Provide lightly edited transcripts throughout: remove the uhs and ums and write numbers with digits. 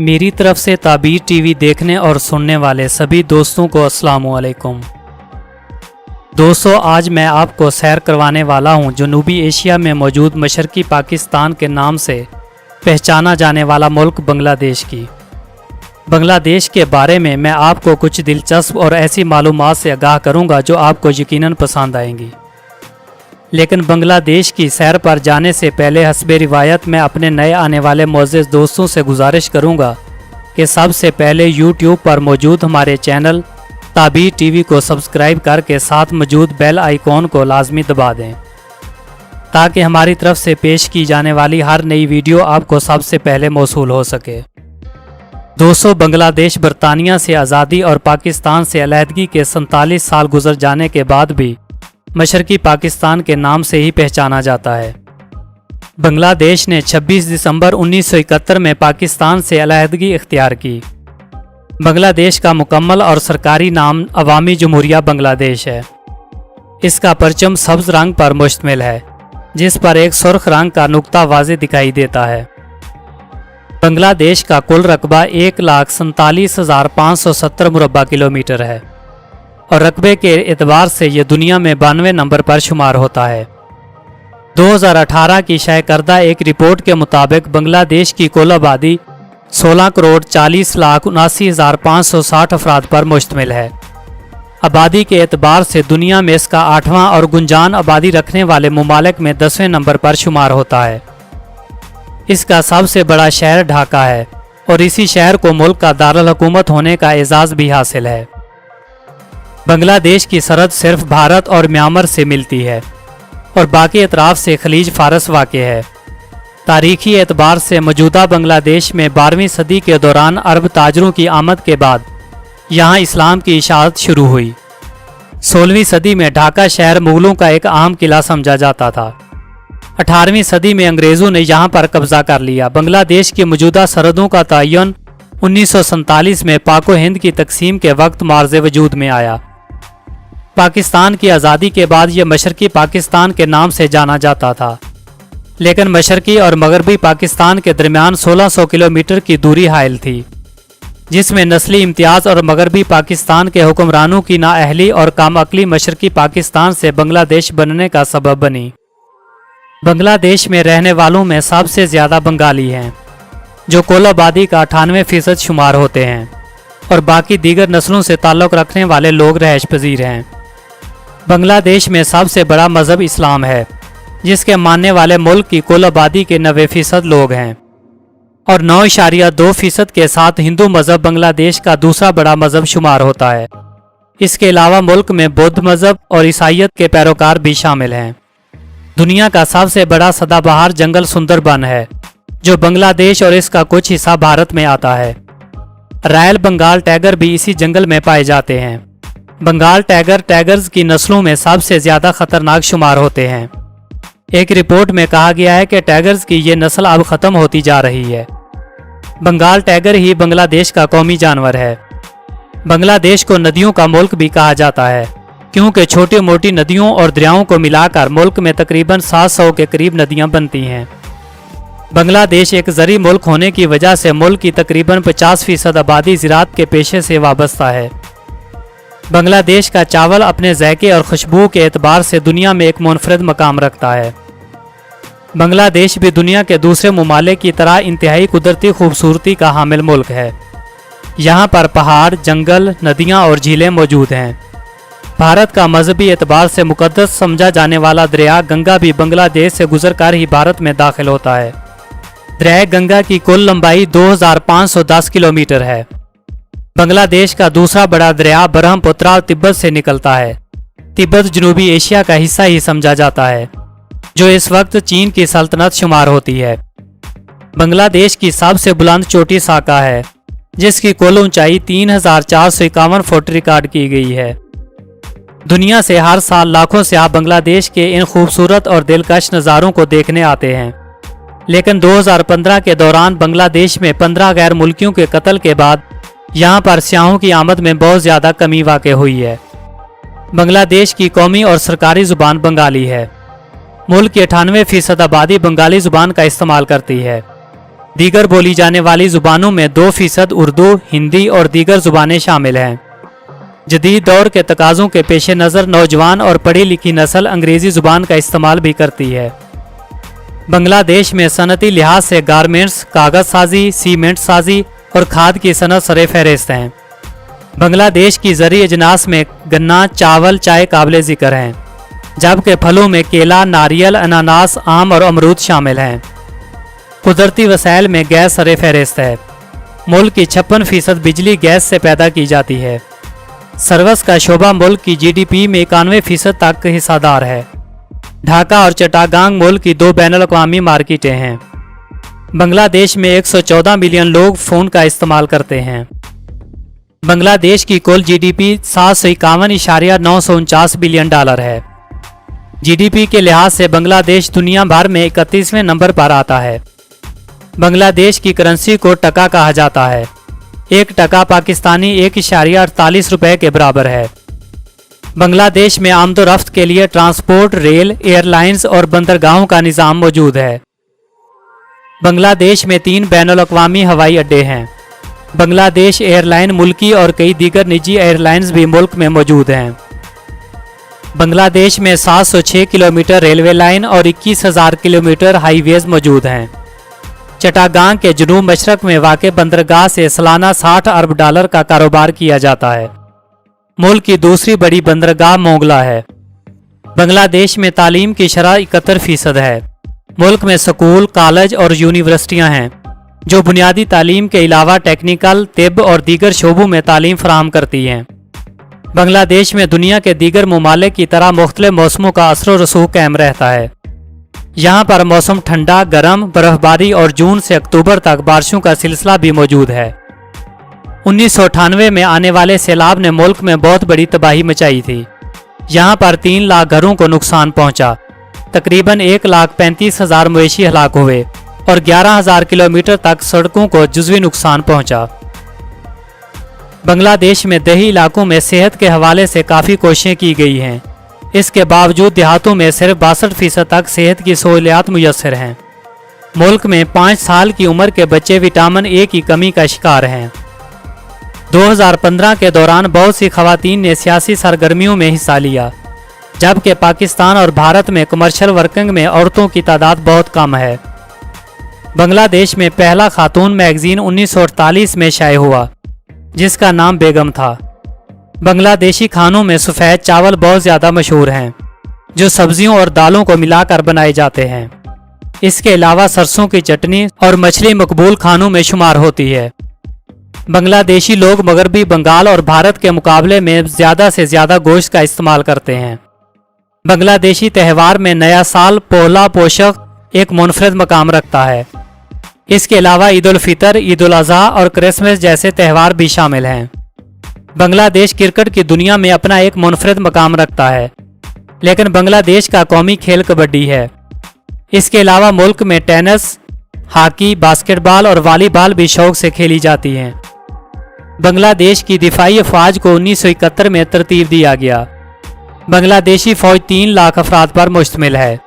मेरी तरफ से ताबीर टीवी देखने और सुनने वाले सभी दोस्तों को अस्सलाम वालेकुम। दोस्तों, आज मैं आपको सैर करवाने वाला हूं जनूबी एशिया में मौजूद मशरकी पाकिस्तान के नाम से पहचाना जाने वाला मुल्क बांग्लादेश की। बांग्लादेश के बारे में मैं आपको कुछ दिलचस्प और ऐसी मालूमात से आगाह करूंगा जो आपको यकीनन पसंद आएंगी। लेकिन बांग्लादेश की सैर पर जाने से पहले हस्बे रिवायत मैं अपने नए आने वाले मोअज़्ज़िज़ दोस्तों से गुजारिश करूंगा कि सबसे पहले यूट्यूब पर मौजूद हमारे चैनल ताबीर टीवी को सब्सक्राइब करके साथ मौजूद बेल आइकॉन को लाजमी दबा दें ताकि हमारी तरफ से पेश की जाने वाली हर नई वीडियो आपको सबसे पहले मौसूल हो सके। दोस्तों, बांग्लादेश बरतानिया से आज़ादी और पाकिस्तान से अलहदगी के 47 साल गुजर जाने के बाद भी मशरकी पाकिस्तान के नाम से ही पहचाना जाता है। बांग्लादेश ने 26 दिसंबर 1971 में पाकिस्तान से अलहदगी इख्तियार की। बांग्लादेश का मुकम्मल और सरकारी नाम अवामी जमहूरिया बांग्लादेश है। इसका परचम सब्ज रंग पर मुश्तमिल है जिस पर एक सुर्ख रंग का नुक्ता वाज़े दिखाई देता है। बांग्लादेश का कुल रकबा 1,47,570 मुरब्बा किलोमीटर है और रकबे के एतबार से ये दुनिया में 92वें नंबर पर शुमार होता है। 2018 की शाये करदा एक रिपोर्ट के मुताबिक बांग्लादेश की कुल आबादी 16,40,79,560 अफराद पर मुश्तमिल है। आबादी के एतबार से दुनिया में इसका 8वां और गुंजान आबादी रखने वाले मुमालिक में 10वें नंबर पर शुमार होता है। इसका सबसे बड़ा शहर ढाका है और इसी शहर को मुल्क का दारुल हुकूमत होने का एजाज़ भी हासिल है। बांग्लादेश की सरहद सिर्फ भारत और म्यांमार से मिलती है और बाकी अतराफ से खलीज फारस वाक़े है। तारीखी एतबार से मौजूदा बांग्लादेश में 12वीं सदी के दौरान अरब ताजरों की आमद के बाद यहाँ इस्लाम की इशाअत शुरू हुई। 16वीं सदी में ढाका शहर मुगलों का एक अहम किला समझा जाता था। 18वीं सदी में अंग्रेज़ों ने यहाँ पर कब्जा कर लिया। बांग्लादेश की मौजूदा सरहदों का तयन 1947 में पाको हिंद की तकसीम के वक्त मार्ज़े वजूद में आया। पाकिस्तान की आज़ादी के बाद यह मशरकी पाकिस्तान के नाम से जाना जाता था, लेकिन मशरकी और मगरबी पाकिस्तान के दरमियान 1600 किलोमीटर की दूरी हायल थी, जिसमें नस्ली इम्तियाज़ और मगरबी पाकिस्तान के हुक्मरानों की नाअहली और कम अक्ली मशरकी पाकिस्तान से बांग्लादेश बनने का सबब बनी। बांग्लादेश में रहने वालों में सबसे ज़्यादा बंगाली हैं, जो कुल आबादी का 98% शुमार होते हैं, और बाकी दीगर नस्लों से ताल्लुक़ रखने वाले लोग रहायश पजीर हैं। बांग्लादेश में सबसे बड़ा मज़हब इस्लाम है, जिसके मानने वाले मुल्क की कुल आबादी के 90% लोग हैं, और 9.2% के साथ हिंदू मज़हब बांग्लादेश का दूसरा बड़ा मज़हब शुमार होता है। इसके अलावा मुल्क में बौद्ध मज़हब और ईसाईयत के पैरोकार भी शामिल हैं। दुनिया का सबसे बड़ा सदाबहार जंगल सुंदरबन है, जो बांग्लादेश और इसका कुछ हिस्सा भारत में आता है। रॉयल बंगाल टाइगर भी इसी जंगल में पाए जाते हैं। बंगाल टाइगर टाइगर्स की नस्लों में सबसे ज़्यादा खतरनाक शुमार होते हैं। एक रिपोर्ट में कहा गया है कि टाइगर्स की ये नस्ल अब ख़त्म होती जा रही है। बंगाल टाइगर ही बांग्लादेश का कौमी जानवर है। बांग्लादेश को नदियों का मुल्क भी कहा जाता है, क्योंकि छोटी मोटी नदियों और दरियाओं को मिलाकर मुल्क में तकरीबन 700 के करीब नदियाँ बनती हैं। बांग्लादेश एक ज़री मुल्क होने की वजह से मुल्क की तकरीबन 50% आबादी ज़राअत के पेशे से वाबस्ता है। बांग्लादेश का चावल अपने ज़ायके और खुशबू के एतबार से दुनिया में एक मुनफरद मकाम रखता है। बांग्लादेश भी दुनिया के दूसरे ममालिक की तरह इंतहाई कुदरती खूबसूरती का हामिल मुल्क है। यहाँ पर पहाड़, जंगल, नदियाँ और झीलें मौजूद हैं। भारत का मजहबी एतबार से मुकद्दस समझा जाने वाला दरिया गंगा भी बांग्लादेश से गुजर कर ही भारत में दाखिल होता है। दरिया गंगा की कुल लंबाई 2510 किलोमीटर है। बांग्लादेश का दूसरा बड़ा दरिया ब्रह्मपुत्रा तिब्बत से निकलता है। तिब्बत जनूबी एशिया का हिस्सा ही समझा जाता है, जो इस वक्त चीन की सल्तनत शुमार होती है। बांग्लादेश की सबसे बुलंद चोटी साका है, जिसकी कुल ऊंचाई 3451 फुट रिकॉर्ड की गई है। दुनिया से हर साल लाखों सयाह बांग्लादेश के इन खूबसूरत और दिलकश नज़ारों को देखने आते हैं, लेकिन 2015 के दौरान बांग्लादेश में 15 गैर मुल्कियों के कत्ल के बाद यहाँ पर सयाहों की आमद में बहुत ज़्यादा कमी वाक़ई हुई है। बांग्लादेश की कौमी और सरकारी ज़ुबान बंगाली है। मुल्क की 98% आबादी बंगाली ज़ुबान का इस्तेमाल करती है। दीगर बोली जाने वाली ज़ुबानों में 2% उर्दू, हिंदी और दीगर ज़ुबानें शामिल हैं। जदीद दौर के तकाज़ों के पेश नज़र नौजवान और पढ़ी लिखी नस्ल अंग्रेज़ी ज़ुबान का इस्तेमाल भी करती है। बांग्लादेश में सनती लिहाज से गारमेंट्स, कागज़ साजी, सीमेंट साजी और खाद की सनत सरे फहरिस्त हैं। बांग्लादेश की ज़री अजनास में गन्ना, चावल, चाय काबिल ज़िक्र हैं, जबकि फलों में केला, नारियल, अनानास, आम और अमरूद शामिल हैं। कुदरती वसाइल में गैस सरे फहरिस्त है। मुल्क की 56% बिजली गैस से पैदा की जाती है। सर्विस का शोबा मुल्क की GDP में 91% तक हिस्सादार है। ढाका और चट्टागांग मुल्क की 2 बैनुल-अक़वामी मार्केटें हैं। बांग्लादेश में 114 मिलियन लोग फ़ोन का इस्तेमाल करते हैं। बांग्लादेश की कुल GDP 751.949 बिलियन डॉलर है। GDP के लिहाज से बांग्लादेश दुनिया भर में 31वें नंबर पर आता है। बांग्लादेश की करेंसी को टका कहा जाता है। 1 टका पाकिस्तानी 1.48 रुपये के बराबर है। बांग्लादेश में आमदोरफ्त के लिए ट्रांसपोर्ट, रेल, एयरलाइंस और बंदरगाहों का निज़ाम मौजूद है। बांग्लादेश में 3 बैनुल-अक़वामी हवाई अड्डे हैं। बांग्लादेश एयरलाइन मुल्की और कई दीगर निजी एयरलाइंस भी मुल्क में मौजूद हैं। बांग्लादेश में 706 किलोमीटर रेलवे लाइन और 21,000 किलोमीटर हाईवेज मौजूद हैं। चट्टागांग के जनूब मशरक में वाक़ बंदरगाह से सालाना 60 अरब डॉलर का कारोबार किया जाता है। मुल्क की दूसरी बड़ी बंदरगाह मोंगला है। बांग्लादेश में तालीम की शरह 71% है। मुल्क में स्कूल, कॉलेज और यूनिवर्सिटियां हैं जो बुनियादी तालीम के अलावा टेक्निकल, तिब और दीगर शोबों में तालीम फराहम करती हैं। बांग्लादेश में दुनिया के दीगर ममालिक की तरह मुख्तलिफ मौसमों का असर व रसूख कायम रहता है। यहाँ पर मौसम ठंडा, गर्म, बर्फबारी और जून से अक्टूबर तक बारिशों का सिलसिला भी मौजूद है। 1998 में आने वाले सैलाब ने मुल्क में बहुत बड़ी तबाही मचाई थी। यहाँ पर 3 लाख घरों को नुकसान पहुँचा। तकरीबन 1,35,000 मवेशी हलाक हुए और 11,000 किलोमीटर तक सड़कों को जुज़वी नुकसान पहुँचा। बांग्लादेश में देही इलाकों में सेहत के हवाले से काफ़ी कोशिशें की गई हैं। इसके बावजूद देहातों में सिर्फ 62% तक सेहत की सहूलियात मुयस्सर हैं। मुल्क में 5 साल की उम्र के बच्चे विटामिन ए की कमी का शिकार हैं। 2015 के दौरान बहुत सी खवातीन ने सियासी सरगर्मियों में हिस्सा लिया, जबकि पाकिस्तान और भारत में कमर्शियल वर्किंग में औरतों की तादाद बहुत कम है। बांग्लादेश में पहला खातून मैगजीन 1948 में शाये हुआ, जिसका नाम बेगम था। बांग्लादेशी खानों में सफ़ेद चावल बहुत ज़्यादा मशहूर हैं, जो सब्जियों और दालों को मिलाकर बनाए जाते हैं। इसके अलावा सरसों की चटनी और मछली मकबूल खानों में शुमार होती है। बांग्लादेशी लोग मगरबी बंगाल और भारत के मुकाबले में ज़्यादा से ज़्यादा गोश्त का इस्तेमाल करते हैं। बांग्लादेशी त्यौहार में नया साल, पोहला पोशक एक मुनफरद मकाम रखता है। इसके अलावा ईद उल फितर, ईद उल अज़हा और क्रिसमस जैसे त्यौहार भी शामिल हैं। बांग्लादेश क्रिकेट की दुनिया में अपना एक मुनफरद मकाम रखता है, लेकिन बांग्लादेश का कौमी खेल कबड्डी है। इसके अलावा मुल्क में टेनिस, हॉकी, बास्केटबॉल और वॉलीबॉल भी शौक से खेली जाती हैं। बांग्लादेश की दिफाई अफवाज को 1971 में तरतीब दिया गया। बांग्लादेशी फौज 3 लाख अफराद पर मुश्तमिल है,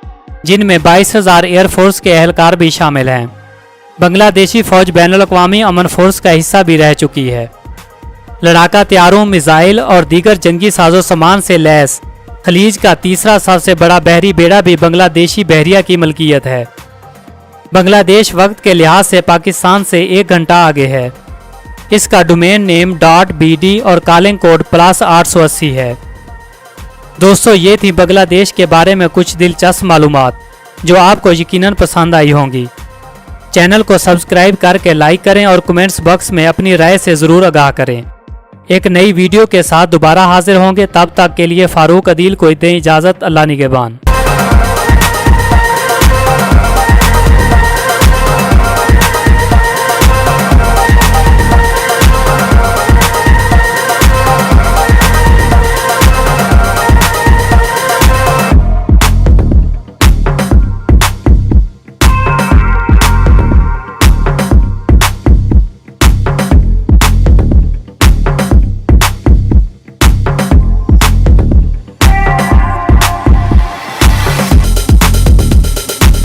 जिनमें 22,000 एयरफोर्स के एहलकार भी शामिल हैं। बांग्लादेशी फौज बैनुल-अक़वामी अमन फोर्स का हिस्सा भी रह चुकी है। लड़ाका तैयारों, मिसाइल और दीगर जंगी साजो सामान से लैस खलीज का तीसरा सबसे बड़ा बहरी बेड़ा भी बांग्लादेशी बहरिया की मलकियत है। बांग्लादेश वक्त के लिहाज से पाकिस्तान से 1 घंटा आगे है। इसका डोमेन नेम .bd और कॉलिंग कोड +880 है। दोस्तों, ये थी बांग्लादेश के बारे में कुछ दिलचस्प मालूमात जो आपको यकीनन पसंद आई होंगी। चैनल को सब्सक्राइब करके लाइक करें और कमेंट्स बॉक्स में अपनी राय से ज़रूर आगाह करें। एक नई वीडियो के साथ दोबारा हाजिर होंगे। तब तक के लिए फारूक अदील को दें इजाज़त। अल्लाह निगहबान।